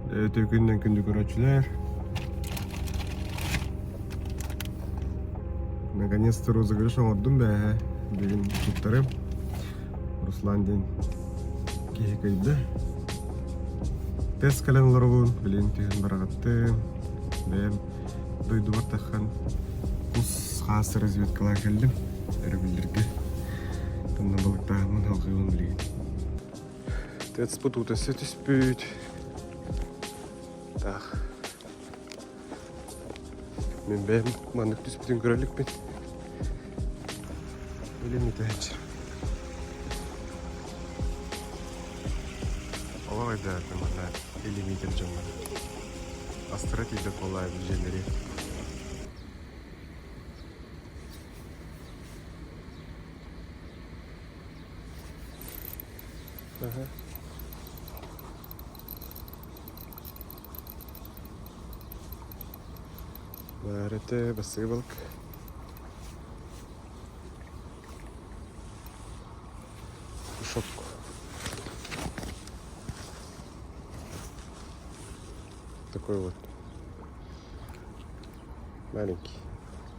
Tökünden kündü görüntüler. Наконец-то розыгрыш оңордум бе деген туттарым. Руслан ден кейкейді. Тест каленларығын білен түйін барағатты. Бәм дойду бартаққан құс қасы разведкалар келдім. Әрі білдірге. Тымна балықтағымын халқығын білеген. Тет спутутасы түспүйт. Так. Мен бәм маңдық түспүтін көрелік бен. Елемейті әншір. Олай да мана элемейтер жаман. Астратида колай бұл жерлері. Бәріті басыбылық. Ушок. Такой вот. Маленький.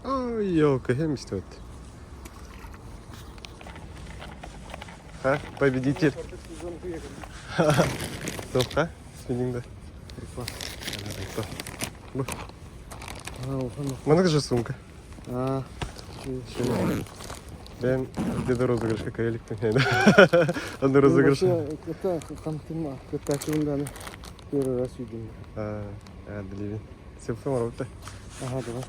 Ой, елка, хемистот. А, победитель. Тоха, спиннинга. Mana же сумка. Ben de розыгрышка каяликтен. Анда розыгрыш. Это хантыма, это чундан первый раз видим. Дили. Селфи марута. Ага, давай.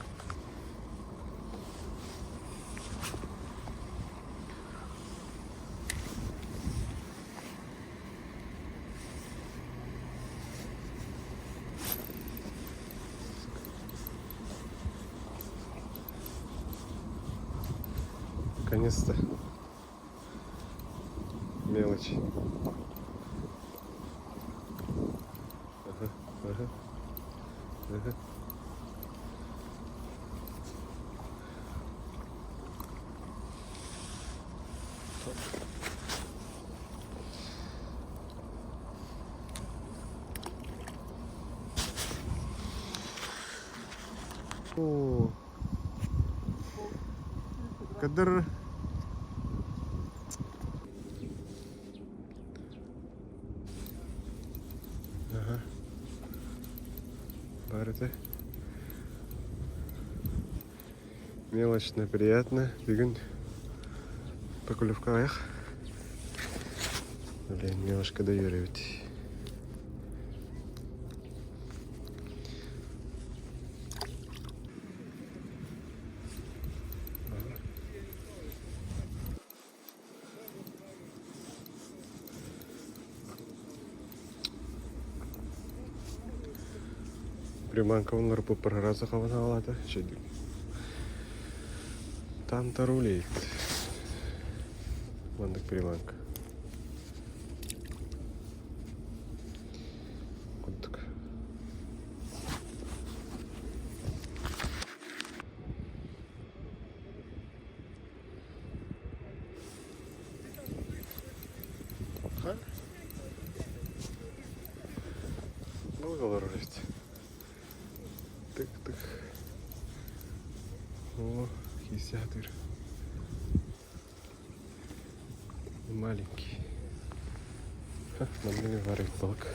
Наконец-то. Мелочь. Ага. О. Кадр. Ага. Барыты. Мелочно, приятно. Бегун. Покулев каваях. Блин, немножко доюривать. Приманка онлар бұл бір разы қабына алады. Там тарулейт. Мандық приманка. Құттық. Ха? Ну, қалар өресті. Тык-тык. О, кисятыр. Маленький. На мне варит толк.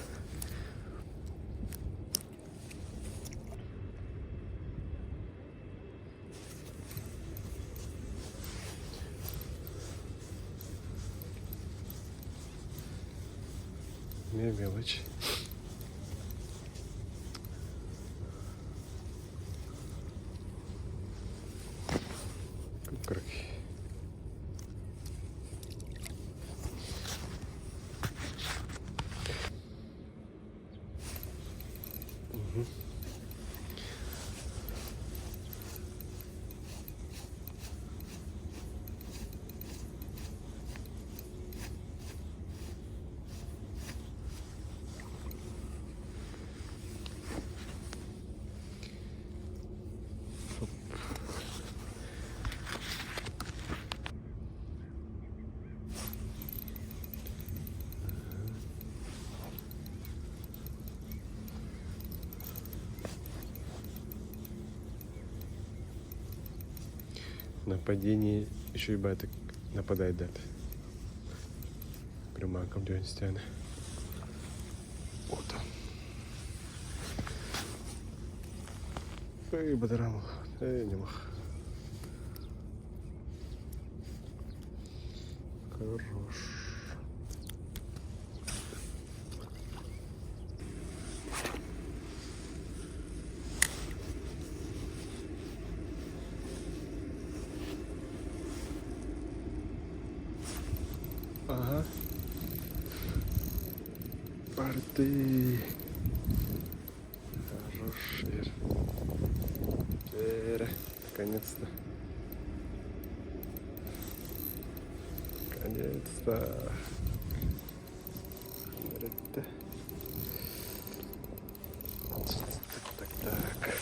Не мелочь. Круги. нападение еще и байтик нападает дать. Приманком дён стены. Вот он. Эй, бадарам. Эй, не мах. Хорош. Ага. Парты. Хороший. Наконец-то. Наконец-то. Так.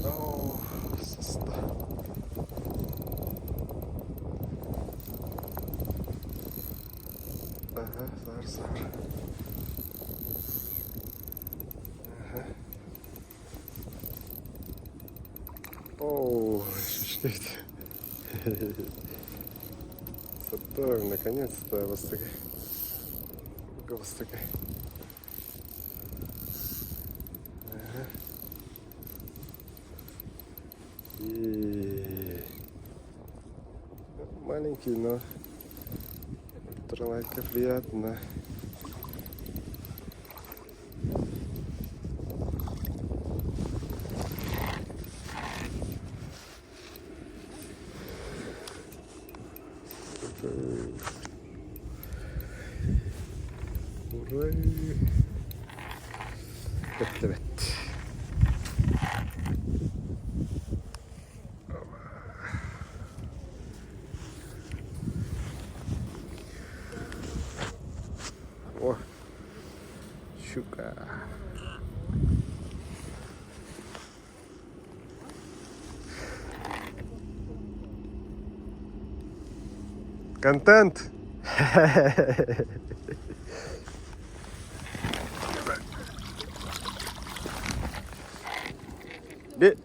О, состав. Ага, зараз. Ага. Оу, щучки. Сатор, наконец-то, востыкай. Востыкай. Ага. И маленький, но троллайка приятно. Ура! Evet. О, щука. Контент.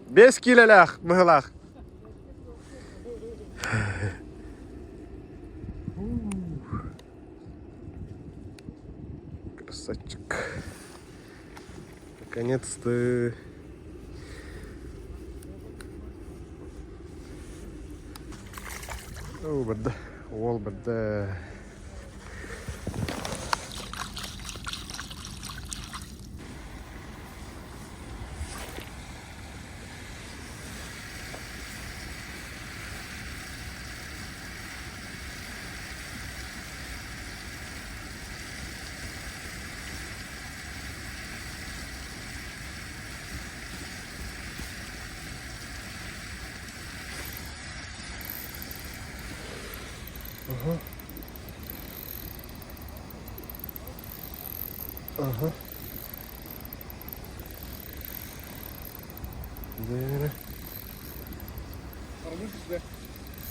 Без килолях, мыглах. Красавчик. Наконец-то. О, бада. Ол бада. Ага. Ага. Да.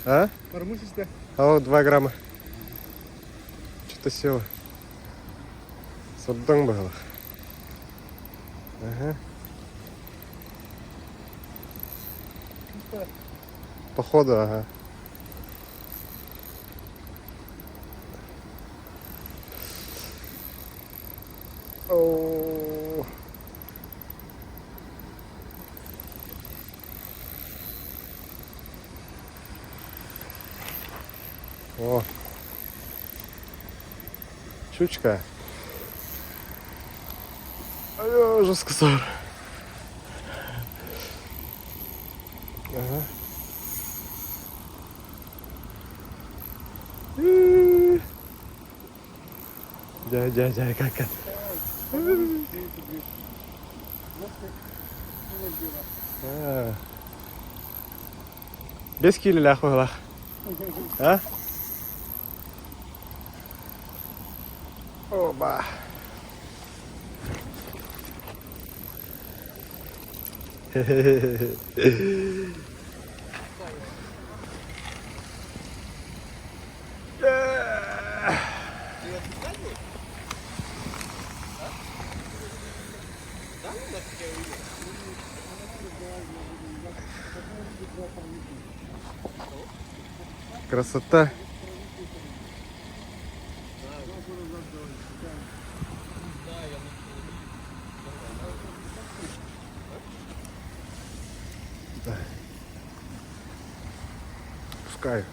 А? Пармусишься? А вот 2 грамма. Что-то село. Сордон было. Ага. Походу, ага. О. О. Щучка. Ай, жестко сор. Ага. Дядя, как это? Без килолях мыглах. А? Оба. Красота. Пускай.